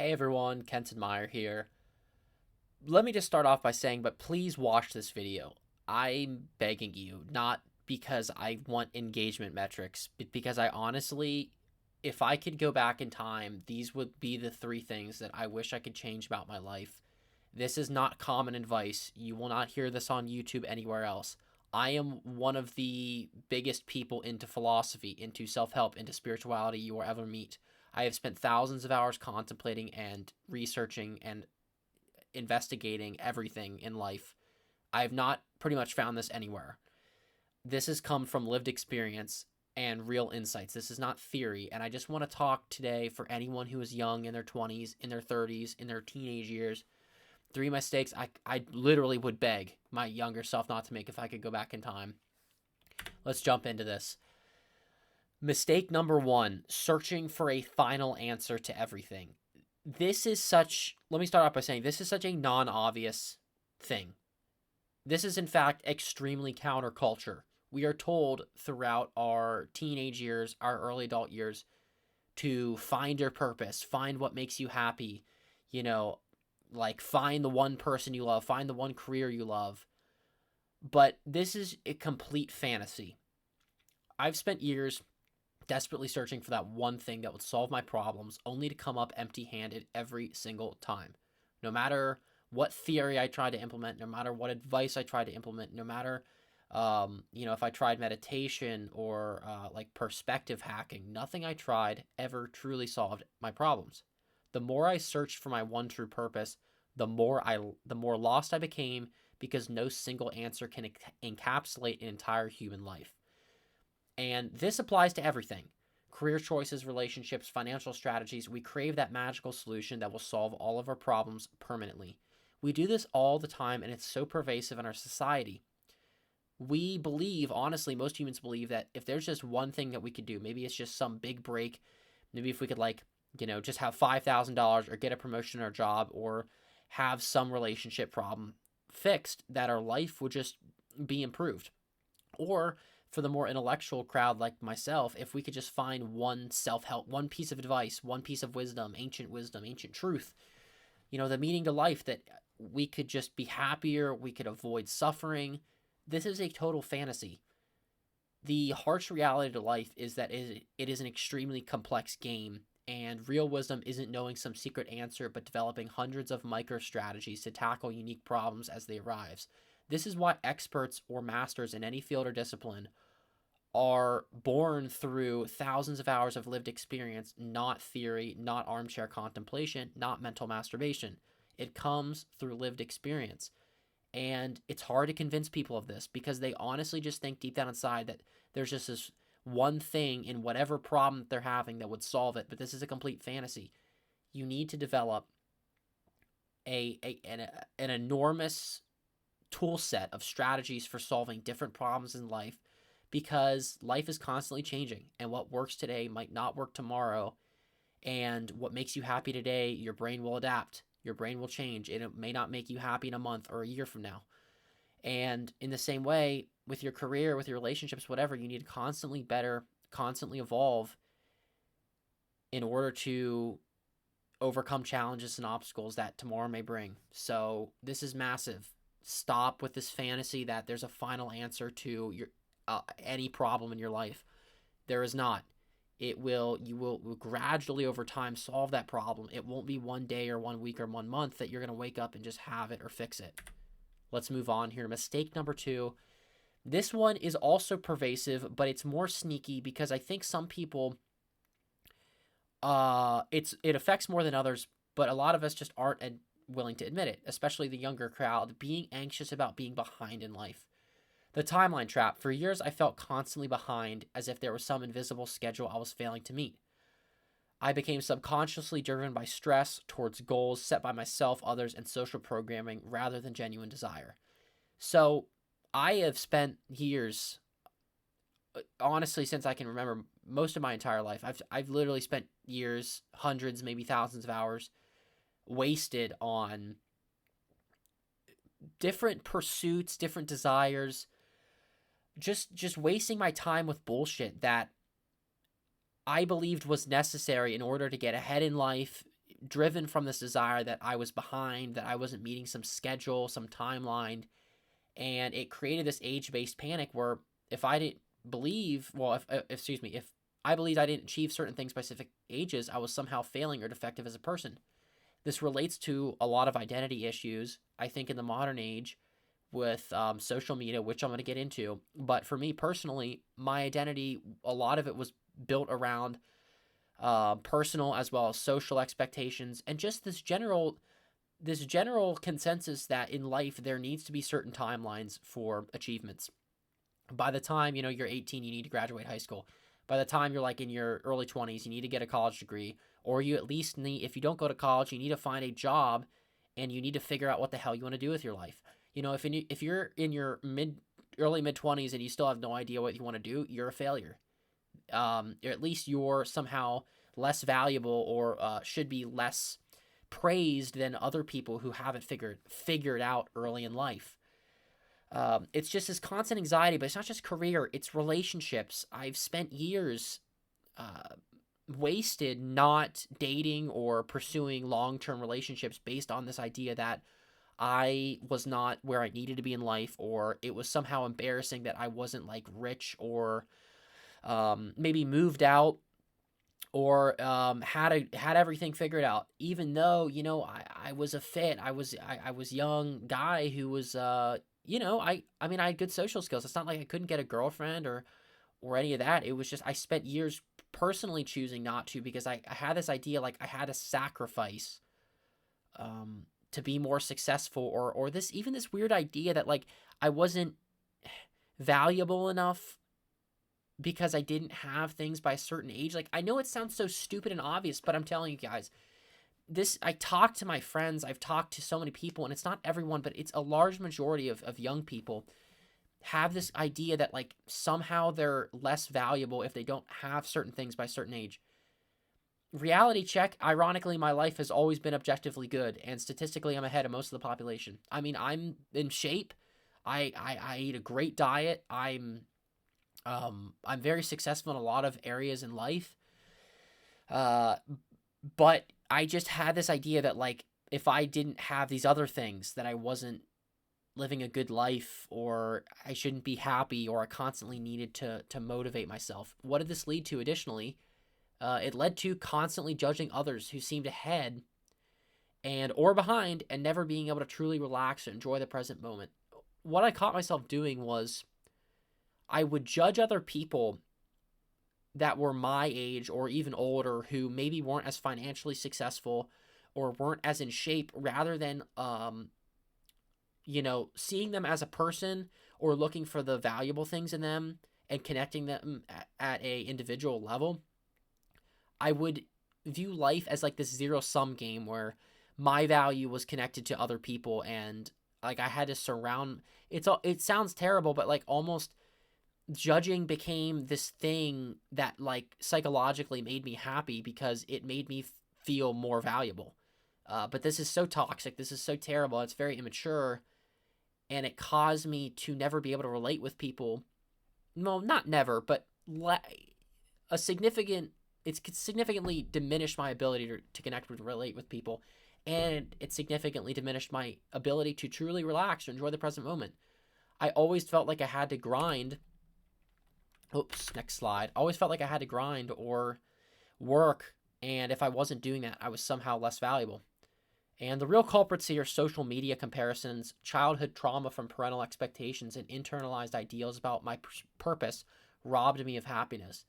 Hey everyone, Kenton Meyer here. Let me just start off by saying, but please watch this video. I'm begging you, not because I want engagement metrics, but because I honestly, if I could go back in time, these would be the three things that I wish I could change about my life. This is not common advice. You will not hear this on YouTube anywhere else. I am one of the biggest people into philosophy, into self help, into spirituality you will ever meet. I have spent thousands of hours contemplating and researching and investigating everything in life. I have not pretty much found this anywhere. This has come from lived experience and real insights. This is not theory. And I just want to talk today for anyone who is young in their 20s, in their 30s, in their teenage years. Three mistakes I literally would beg my younger self not to make if I could go back in time. Let's jump into this. Mistake number one, searching for a final answer to everything. Let me start off by saying this is such a non obvious thing. This is, in fact, extremely counterculture. We are told throughout our teenage years, our early adult years, to find your purpose, find what makes you happy, you know, like find the one person you love, find the one career you love. But this is a complete fantasy. I've spent years desperately searching for that one thing that would solve my problems, only to come up empty handed every single time. No matter what theory I tried to implement, no matter what advice I tried to implement, no matter, if I tried meditation or like perspective hacking, nothing I tried ever truly solved my problems. The more I searched for my one true purpose, the more lost I became because no single answer can encapsulate an entire human life. And this applies to everything: career choices, relationships, financial strategies. We crave that magical solution that will solve all of our problems permanently. We do this all the time, and it's so pervasive in our society. We believe, honestly, most humans believe that if there's just one thing that we could do, maybe it's just some big break, maybe if we could, just have $5,000 or get a promotion in our job or have some relationship problem fixed, that our life would just be improved. Or for the more intellectual crowd like myself, if we could just find one self help, one piece of advice, one piece of wisdom, ancient truth, the meaning to life, that we could just be happier, we could avoid suffering. This is a total fantasy. The harsh reality to life is that it is an extremely complex game, and real wisdom isn't knowing some secret answer, but developing hundreds of micro strategies to tackle unique problems as they arise. This is why experts or masters in any field or discipline are born through thousands of hours of lived experience, not theory, not armchair contemplation, not mental masturbation. It comes through lived experience. And it's hard to convince people of this because they honestly just think deep down inside that there's just this one thing in whatever problem they're having that would solve it. But this is a complete fantasy. You need to develop an enormous tool set of strategies for solving different problems in life, because life is constantly changing, and what works today might not work tomorrow. And what makes you happy today, your brain will adapt, your brain will change, and it may not make you happy in a month or a year from now. And in the same way, with your career, with your relationships, whatever, you need to constantly better, constantly evolve in order to overcome challenges and obstacles that tomorrow may bring. So this is massive. Stop with this fantasy that there's a final answer to your any problem in your life. There is not. You will gradually over time solve that problem. It won't be one day or 1 week or 1 month that you're going to wake up and just have it or fix it. Let's move on here. Mistake number two. This one is also pervasive, but it's more sneaky because I think some people, it affects more than others, but a lot of us just aren't willing to admit it, especially the younger crowd: being anxious about being behind in life. The timeline trap. For years, I felt constantly behind, as if there was some invisible schedule I was failing to meet. I became subconsciously driven by stress towards goals set by myself, others, and social programming rather than genuine desire. So I have spent years, honestly, since I can remember, most of my entire life, I've literally spent years, hundreds, maybe thousands of hours wasted on different pursuits, different desires, just wasting my time with bullshit that I believed was necessary in order to get ahead in life, driven from this desire that I was behind, that I wasn't meeting some schedule, some timeline, and it created this age-based panic where if I didn't believe, well, if I believed I didn't achieve certain things by specific ages, I was somehow failing or defective as a person. This relates to a lot of identity issues, I think, in the modern age with social media, which I'm going to get into. But for me personally, my identity, a lot of it was built around personal as well as social expectations, and just this general consensus that in life there needs to be certain timelines for achievements. By the time you're 18, you need to graduate high school. By the time you're like in your early 20s, you need to get a college degree, or you at least need, if you don't go to college, you need to find a job, and you need to figure out what the hell you want to do with your life. If you're in your early mid 20s and you still have no idea what you want to do, you're a failure. Or at least you're somehow less valuable, or should be less praised than other people who haven't figured out early in life. It's just this constant anxiety, but it's not just career, it's relationships. I've spent years wasted not dating or pursuing long-term relationships based on this idea that I was not where I needed to be in life, or it was somehow embarrassing that I wasn't like rich, or maybe moved out, or had everything figured out. Even though I was a fit, I was young guy who was I mean I had good social skills. It's not like I couldn't get a girlfriend or any of that. It was just I spent years personally choosing not to, because I had this idea like I had to sacrifice to be more successful, or this weird idea that like I wasn't valuable enough because I didn't have things by a certain age. Like, I know it sounds so stupid and obvious, but I'm telling you guys, I talk to my friends, I've talked to so many people, and it's not everyone, but it's a large majority of young people have this idea that like somehow they're less valuable if they don't have certain things by a certain age. Reality check, ironically, my life has always been objectively good, and statistically I'm ahead of most of the population. I mean, I'm in shape. I eat a great diet. I'm very successful in a lot of areas in life. But I just had this idea that like if I didn't have these other things, that I wasn't living a good life, or I shouldn't be happy, or I constantly needed to motivate myself. What did this lead to additionally? It led to constantly judging others who seemed ahead and or behind, and never being able to truly relax and enjoy the present moment. What I caught myself doing was I would judge other people that were my age or even older, who maybe weren't as financially successful or weren't as in shape, rather than seeing them as a person, or looking for the valuable things in them and connecting them at a individual level. I would view life as like this zero-sum game where my value was connected to other people, and like I had to surround it sounds terrible, but like almost judging became this thing that like psychologically made me happy because it made me feel more valuable. But this is so toxic. This is so terrible. It's very immature, and it caused me to never be able to relate with people. No, not never, but a significant. It's significantly diminished my ability to connect with, relate with people, and it significantly diminished my ability to truly relax or enjoy the present moment. I always felt like I had to grind. Oops, next slide. I always felt like I had to grind or work, and if I wasn't doing that, I was somehow less valuable. And the real culprits here are social media comparisons, childhood trauma from parental expectations, and internalized ideals about my purpose robbed me of happiness.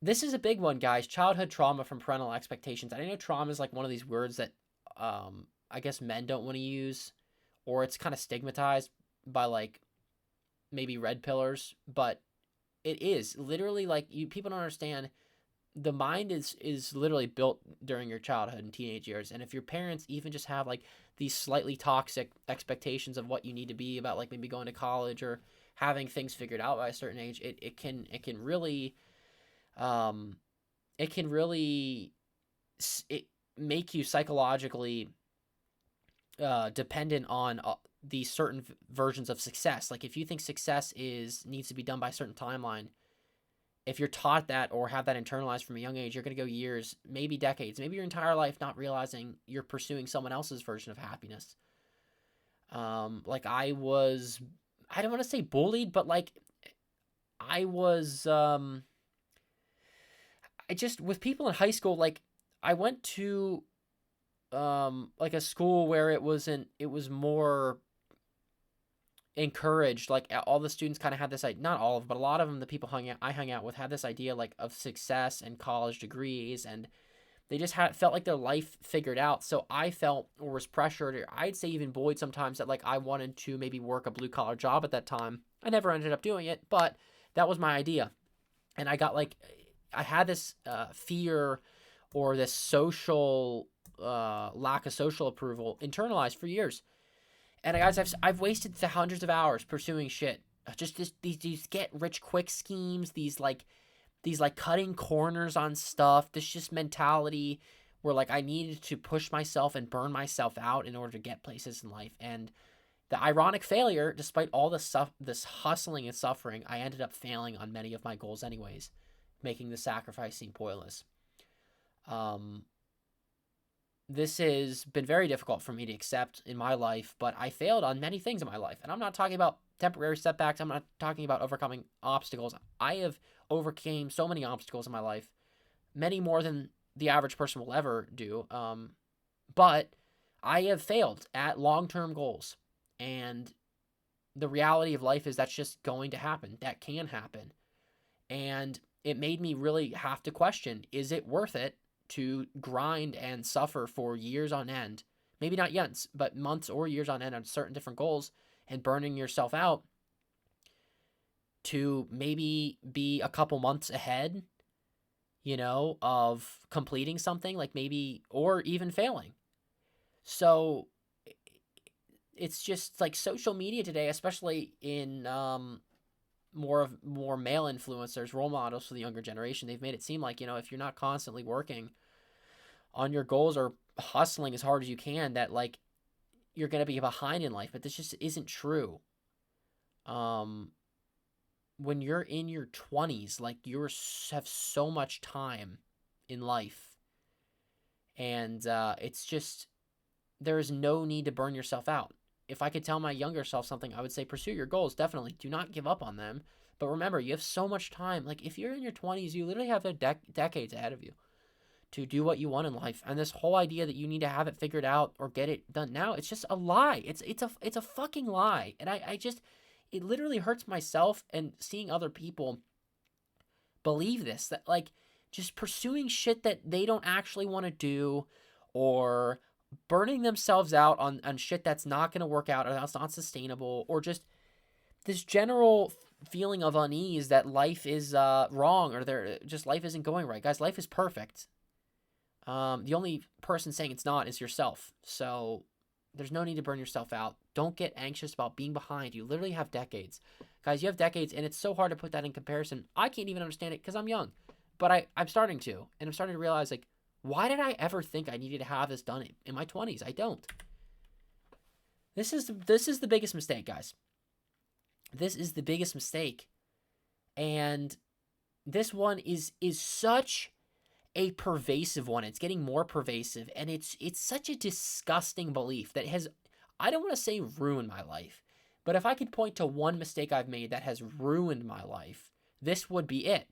This is a big one, guys. Childhood trauma from parental expectations. I know trauma is like one of these words that I guess men don't want to use, or it's kind of stigmatized by like maybe red pillars, but it is literally like people don't understand. The mind is literally built during your childhood and teenage years, and if your parents even just have like these slightly toxic expectations of what you need to be about, like maybe going to college or having things figured out by a certain age, it can really it can really make you psychologically dependent on these certain versions of success. Like if you think success needs to be done by a certain timeline, if you're taught that or have that internalized from a young age, you're going to go years, maybe decades, maybe your entire life not realizing you're pursuing someone else's version of happiness. Like I don't want to say bullied, but like I was, I just, with people in high school, like I went to, like a school where it was more encouraged. Like all the students kind of had this, like, not all of them, but a lot of them, the people I hung out with had this idea like of success and college degrees, and they just felt like their life figured out. So I felt, or was pressured, or I'd say even bullied sometimes, that like I wanted to maybe work a blue collar job at that time. I never ended up doing it, but that was my idea. And I got like, I had this fear or this social lack of social approval internalized for years. And guys, I've wasted hundreds of hours pursuing shit. Just these get rich quick schemes, these like cutting corners on stuff. This just mentality where like I needed to push myself and burn myself out in order to get places in life. And the ironic failure, despite all this stuff, this hustling and suffering, I ended up failing on many of my goals anyways, making the sacrifice seem pointless. This has been very difficult for me to accept in my life, but I failed on many things in my life. And I'm not talking about temporary setbacks. I'm not talking about overcoming obstacles. I have overcame so many obstacles in my life, many more than the average person will ever do. But I have failed at long-term goals. And the reality of life is that's just going to happen. That can happen. And it made me really have to question, is it worth it to grind and suffer for years on end, maybe not months, but months or years on end on certain different goals, and burning yourself out to maybe be a couple months ahead, of completing something, like maybe, or even failing. So it's just like social media today, especially in more male influencers, role models for the younger generation, they've made it seem like, if you're not constantly working on your goals or hustling as hard as you can, that like you're going to be behind in life. But this just isn't true. When you're in your 20s, like you have so much time in life, and it's just, there is no need to burn yourself out. If I could tell my younger self something, I would say pursue your goals. Definitely do not give up on them. But remember, you have so much time. Like if you're in your 20s, you literally have decades ahead of you to do what you want in life. And this whole idea that you need to have it figured out or get it done now, it's just a lie. It's a fucking lie. And I just, it literally hurts myself and seeing other people believe this, that like just pursuing shit that they don't actually want to do, or burning themselves out on shit that's not going to work out or that's not sustainable, or just this general feeling of unease that life is wrong, or life isn't going right. Guys, life is perfect. The only person saying it's not is yourself. So there's no need to burn yourself out. Don't get anxious about being behind. You literally have decades. Guys, you have decades, and it's so hard to put that in comparison. I can't even understand it because I'm young. But I'm starting to. And I'm starting to realize, like, why did I ever think I needed to have this done in my 20s? I don't. This is the biggest mistake, guys. This is the biggest mistake. And this one is such a pervasive one. It's getting more pervasive, and it's such a disgusting belief that has, I don't want to say ruined my life, but if I could point to one mistake I've made that has ruined my life, this would be it.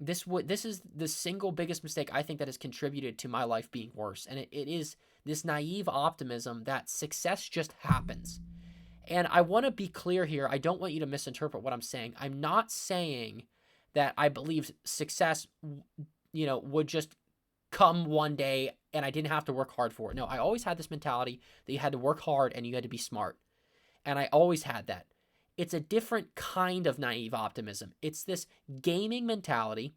This is the single biggest mistake I think that has contributed to my life being worse, and it is this naive optimism that success just happens. And I want to be clear here. I don't want you to misinterpret what I'm saying. I'm not saying that I believe success, would just come one day and I didn't have to work hard for it. No, I always had this mentality that you had to work hard and you had to be smart. And I always had that. It's a different kind of naive optimism. It's this gaming mentality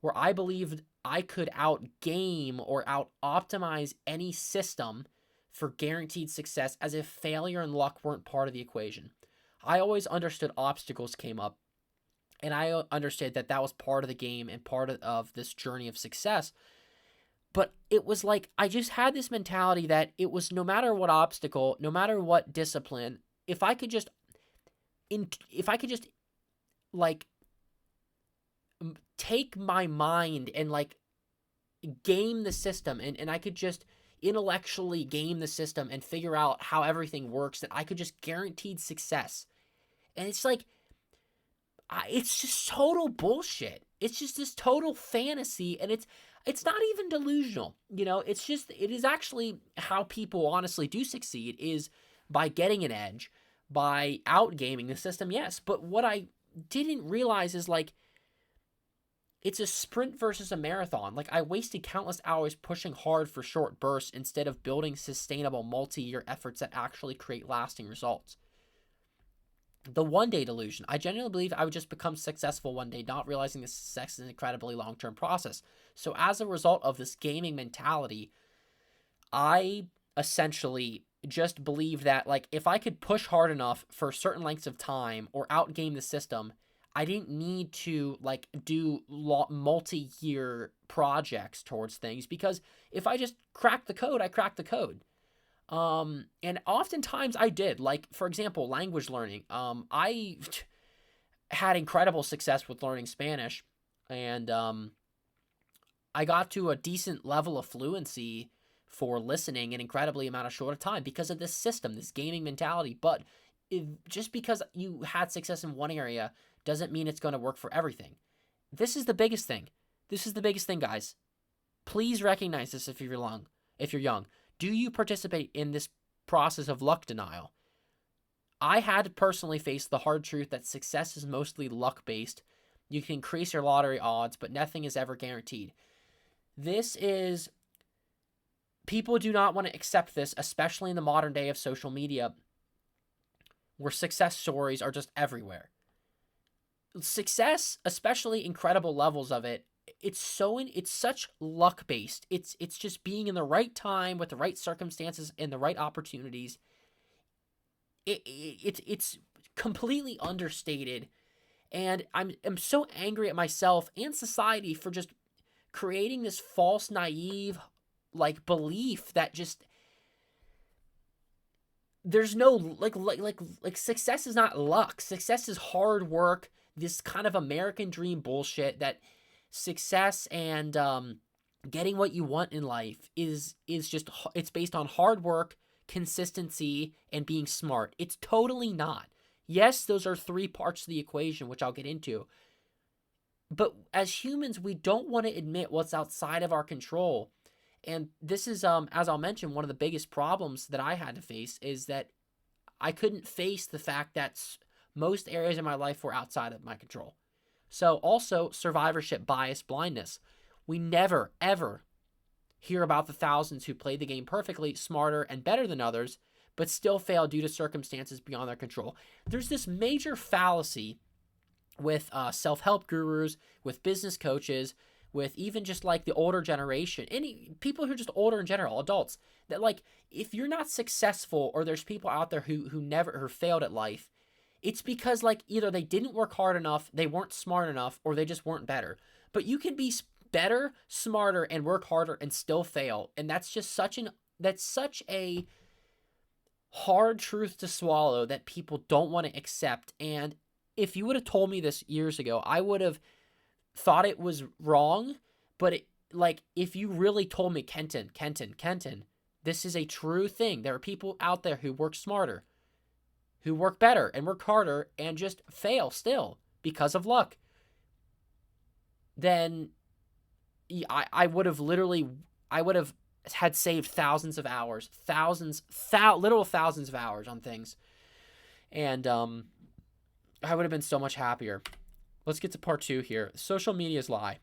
where I believed I could out-game or out-optimize any system for guaranteed success, as if failure and luck weren't part of the equation. I always understood obstacles came up, and I understood that that was part of the game and part of this journey of success. But it was like I just had this mentality that it was no matter what obstacle, no matter what discipline, if I could just like take my mind and like game the system, and I could just intellectually game the system and figure out how everything works, that I could just guaranteed success. And it's like, it's just total bullshit. It's just this total fantasy, and it's not even delusional. It's just, it is actually how people honestly do succeed, is by getting an edge, by outgaming the system, yes. But what I didn't realize is like, it's a sprint versus a marathon. Like, I wasted countless hours pushing hard for short bursts instead of building sustainable multi-year efforts that actually create lasting results. The one-day delusion. I genuinely believe I would just become successful one day, not realizing that success is an incredibly long-term process. So as a result of this gaming mentality, I essentially just believe that, like, if I could push hard enough for certain lengths of time or outgame the system, I didn't need to like do multi-year projects towards things, because if I just cracked the code, I cracked the code. And oftentimes I did. Like, for example, language learning. I had incredible success with learning Spanish, and I got to a decent level of fluency for listening in incredibly amount of short of time because of this system, this gaming mentality. But just because you had success in one area doesn't mean it's going to work for everything. This is the biggest thing. This is the biggest thing, guys. Please recognize this if you're young. If you're young, do you participate in this process of luck denial? I had to personally face the hard truth that success is mostly luck-based. You can increase your lottery odds, but nothing is ever guaranteed. People do not want to accept this, especially in the modern day of social media, where success stories are just everywhere. Success, especially incredible levels of it, it's such luck based. It's just being in the right time with the right circumstances and the right opportunities. It's completely understated, and I'm so angry at myself and society for just creating this false, naive like belief that just there's no like success is not luck. Success is hard work. This kind of American dream bullshit that success and getting what you want in life is just, it's based on hard work, consistency, and being smart. It's totally not. Yes, those are three parts of the equation, which I'll get into. But as humans, we don't want to admit what's outside of our control. And this is, as I'll mention, one of the biggest problems that I had to face is that I couldn't face the fact that most areas of my life were outside of my control. So also survivorship bias blindness. We never, ever hear about the thousands who played the game perfectly, smarter, and better than others, but still fail due to circumstances beyond their control. There's this major fallacy with self-help gurus, with business coaches, with even just like the older generation, any people who are just older in general, adults, that like, if you're not successful, or there's people out there who failed at life, it's because like either they didn't work hard enough, they weren't smart enough, or they just weren't better. But you can be better, smarter, and work harder and still fail. And that's just such a hard truth to swallow that people don't want to accept. And if you would have told me this years ago, I would have thought it was wrong. But if you really told me, Kenton, this is a true thing. There are people out there who work smarter, who work better and work harder and just fail still because of luck, then I would have had saved thousands of hours, literal thousands of hours on things. And I would have been so much happier. Let's get to part 2 here. Social media's lie.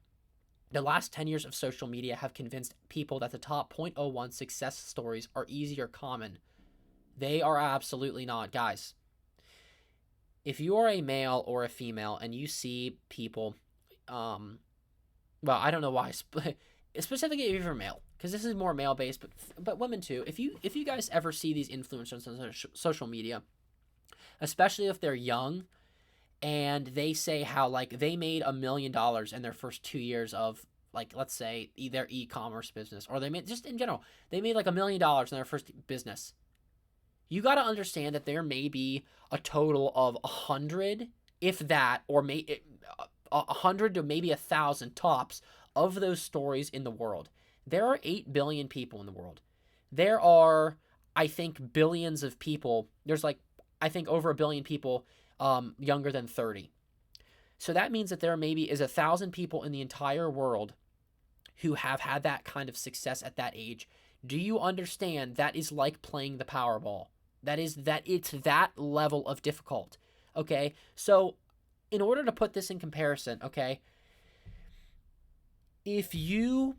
The last 10 years of social media have convinced people that the top 0.01 success stories are easy or common. They are absolutely not, guys. If you are a male or a female and you see people, well, I don't know why, specifically if you're male, because this is more male-based, but women too. If you guys ever see these influencers on social media, especially if they're young, and they say how like they made $1 million in their first 2 years of, like, let's say their e-commerce business, or they made, just in general, they made like $1 million in their first business. You got to understand that there may be a total of 100, if that, or 100 to maybe 1,000 tops of those stories in the world. There are 8 billion people in the world. There are, I think, billions of people. There's like, I think, over a billion people younger than 30. So that means that there maybe is 1,000 people in the entire world who have had that kind of success at that age. Do you understand that is like playing the Powerball? It's that level of difficult. Okay? So in order to put this in comparison, okay, if you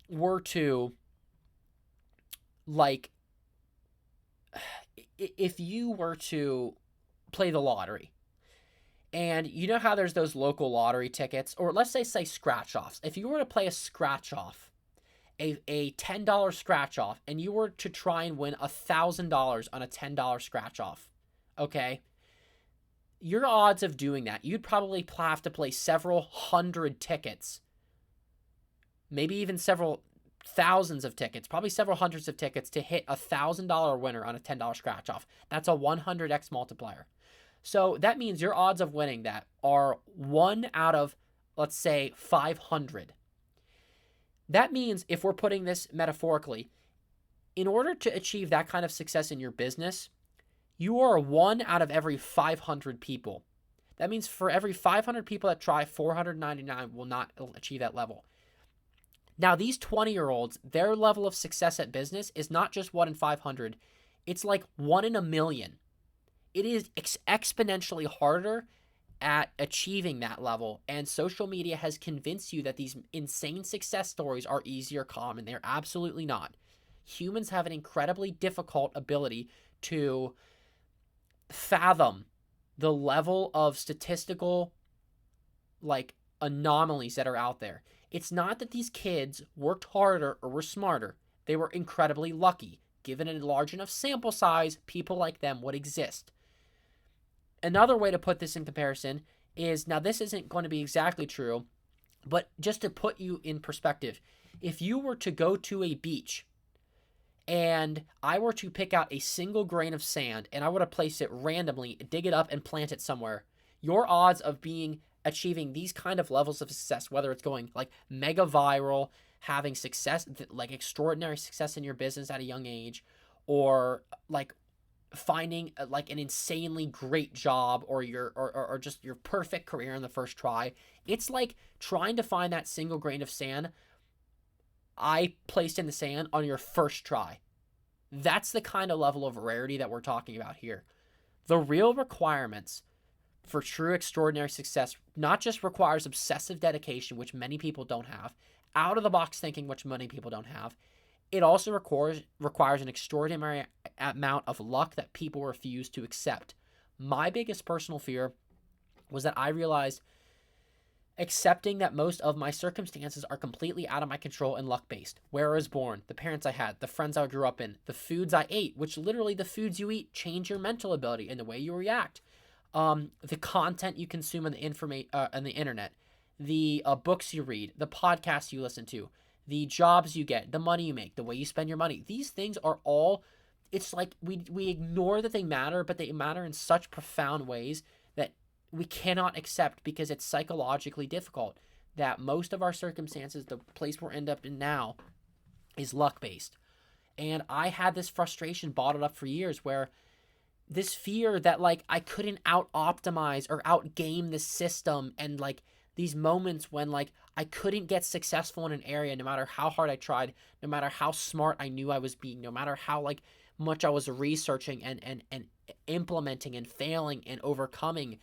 were to like if you were to play the lottery, and you know how there's those local lottery tickets, or let's say scratch offs. If you were to play a scratch off, a $10 scratch off, and you were to try and win $1,000 on a $10 scratch off, okay, your odds of doing that, you'd probably have to play several hundred tickets, maybe even several thousands of tickets, probably several hundreds of tickets to hit $1,000 winner on a $10 scratch off. That's a 100x multiplier. So that means your odds of winning that are 1 out of, let's say, 500. That means, if we're putting this metaphorically, in order to achieve that kind of success in your business, you are 1 out of every 500 people. That means for every 500 people that try, 499 will not achieve that level. Now, these 20-year-olds, their level of success at business is not just 1 in 500. It's like 1 in a million. It is exponentially harder at achieving that level, and social media has convinced you that these insane success stories are easy or common. They're absolutely not. Humans have an incredibly difficult ability to fathom the level of statistical anomalies that are out there. It's not that these kids worked harder or were smarter. They were incredibly lucky. Given a large enough sample size, people like them would exist. Another way to put this in comparison is, now this isn't going to be exactly true, but just to put you in perspective, if you were to go to a beach and I were to pick out a single grain of sand and I were to place it randomly, dig it up and plant it somewhere, your odds of achieving these kind of levels of success, whether it's going like mega viral, having success, like extraordinary success in your business at a young age, or like finding like an insanely great job, or or just your perfect career in the first try, it's like trying to find that single grain of sand I placed in the sand on your first try. That's the kind of level of rarity that we're talking about here. The real requirements for true extraordinary success not just requires obsessive dedication, which many people don't have, out of the box thinking, which many people don't have. It also requires an extraordinary amount of luck that people refuse to accept. My biggest personal fear was that I realized accepting that most of my circumstances are completely out of my control and luck-based. Where I was born, the parents I had, the friends I grew up in, the foods I ate, which literally the foods you eat change your mental ability and the way you react. The content you consume on the internet, the books you read, the podcasts you listen to, the jobs you get, the money you make, the way you spend your money. These things are all, it's like we ignore that they matter, but they matter in such profound ways that we cannot accept, because it's psychologically difficult that most of our circumstances, the place we're end up in now, is luck-based. And I had this frustration bottled up for years, where this fear that like I couldn't out-optimize or out-game the system, and like these moments when like I couldn't get successful in an area no matter how hard I tried, no matter how smart I knew I was being, no matter how like much I was researching and implementing and failing and overcoming,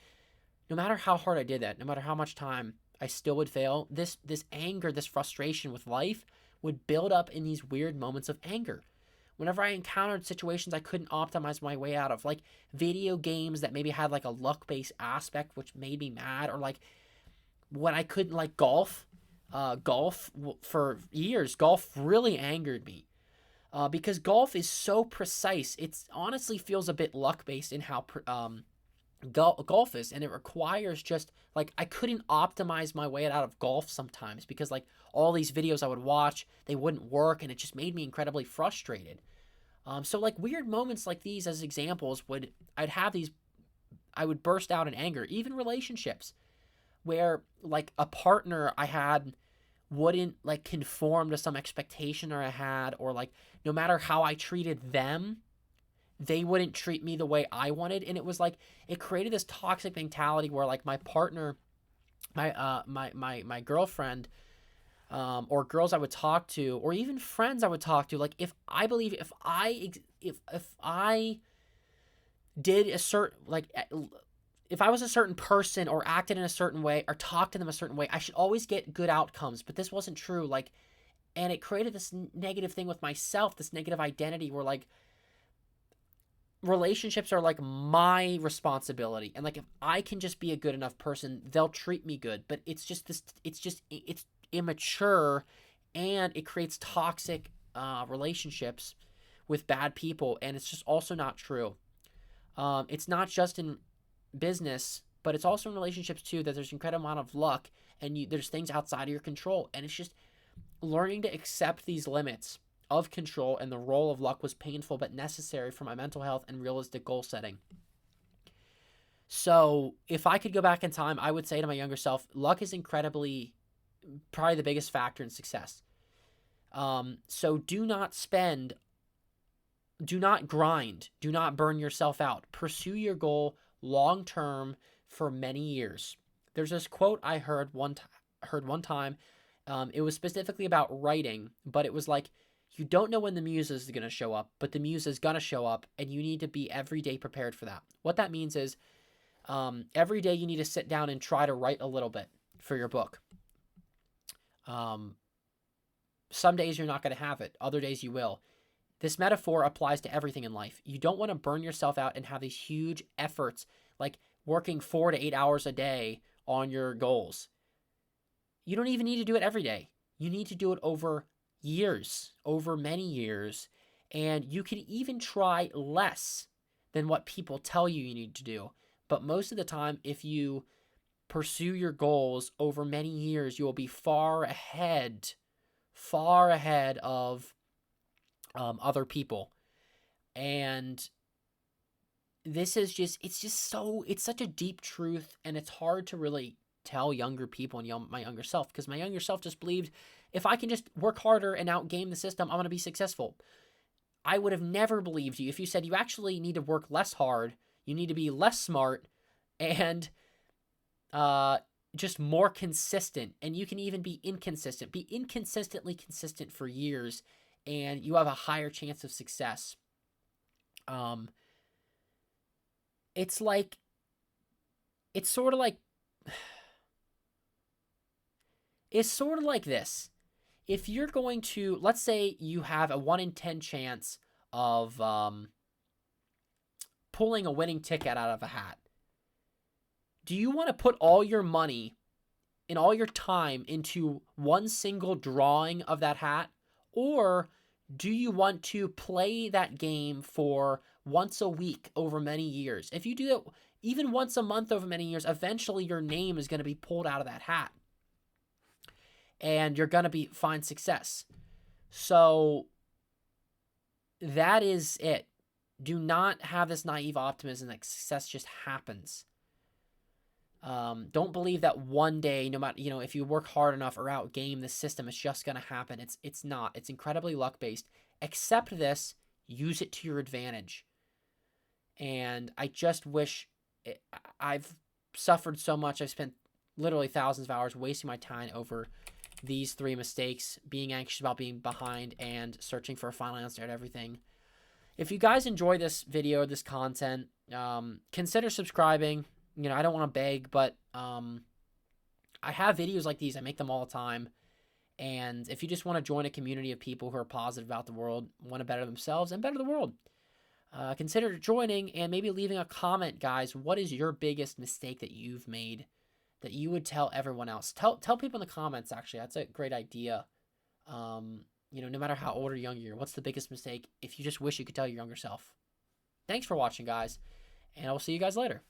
no matter how hard I did that, no matter how much time I still would fail, this anger, this frustration with life would build up in these weird moments of anger. Whenever I encountered situations I couldn't optimize my way out of, like video games that maybe had like a luck-based aspect which made me mad, or like when I couldn't, like golf for years, golf really angered me. Because golf is so precise. It honestly feels a bit luck-based in how golf is, and it requires just, like, I couldn't optimize my way out of golf sometimes because, like, all these videos I would watch, they wouldn't work, and it just made me incredibly frustrated. So, like, weird moments like these as examples I would burst out in anger. Even relationships. where like a partner I had wouldn't like conform to some expectation or I had, or like no matter how I treated them, they wouldn't treat me the way I wanted. And it was like it created this toxic mentality where like my partner, my girlfriend, or girls I would talk to, or even friends I would talk to, like if I did a certain like if I was a certain person or acted in a certain way or talked to them a certain way, I should always get good outcomes. But this wasn't true. Like, and it created this negative thing with myself, this negative identity where like relationships are like my responsibility. And like if I can just be a good enough person, they'll treat me good. But it's immature, and it creates toxic relationships with bad people. And it's just also not true. It's not just in business, but it's also in relationships too, that there's an incredible amount of luck, and there's things outside of your control. And it's just learning to accept these limits of control and the role of luck was painful but necessary for my mental health and realistic goal setting. So if I could go back in time, I would say to my younger self, luck is probably the biggest factor in success. So do not grind, do not burn yourself out. Pursue your goal long term for many years. There's this quote I heard one time. It was specifically about writing, but it was like, you don't know when the muse is going to show up, but the muse is going to show up, and you need to be every day prepared for that. What that means is every day you need to sit down and try to write a little bit for your book. Some days you're not going to have it. Other days you will. This metaphor applies to everything in life. You don't want to burn yourself out and have these huge efforts, like working 4 to 8 hours a day on your goals. You don't even need to do it every day. You need to do it over years, over many years, and you can even try less than what people tell you need to do. But most of the time, if you pursue your goals over many years, you will be far ahead of other people. And this is it's such a deep truth, and it's hard to really tell younger people and my younger self, because my younger self just believed if I can just work harder and outgame the system, I'm going to be successful. I would have never believed you if you said you actually need to work less hard, you need to be less smart, and just more consistent. And you can even be inconsistent. Be inconsistently consistent for years, and you have a higher chance of success. It's sort of like this. If you're going to, let's say you have a 1 in 10 chance of pulling a winning ticket out of a hat. Do you want to put all your money and all your time into one single drawing of that hat? Or do you want to play that game for once a week over many years? If you do that even once a month over many years, eventually your name is going to be pulled out of that hat, and you're going to find success. So that is it. Do not have this naive optimism that success just happens. Don't believe that one day, no matter, if you work hard enough or outgame the system, it's just going to happen. It's not. It's incredibly luck-based. Accept this. Use it to your advantage. And I just wish I've suffered so much. I've spent literally thousands of hours wasting my time over these 3 mistakes, being anxious about being behind, and searching for a final answer at everything. If you guys enjoy this video, this content, consider subscribing. I don't want to beg, but I have videos like these. I make them all the time. And if you just want to join a community of people who are positive about the world, want to better themselves and better the world, consider joining and maybe leaving a comment, guys. What is your biggest mistake that you've made that you would tell everyone else? Tell people in the comments, actually. That's a great idea. No matter how old or young you are, what's the biggest mistake if you just wish you could tell your younger self? Thanks for watching, guys, and I'll see you guys later.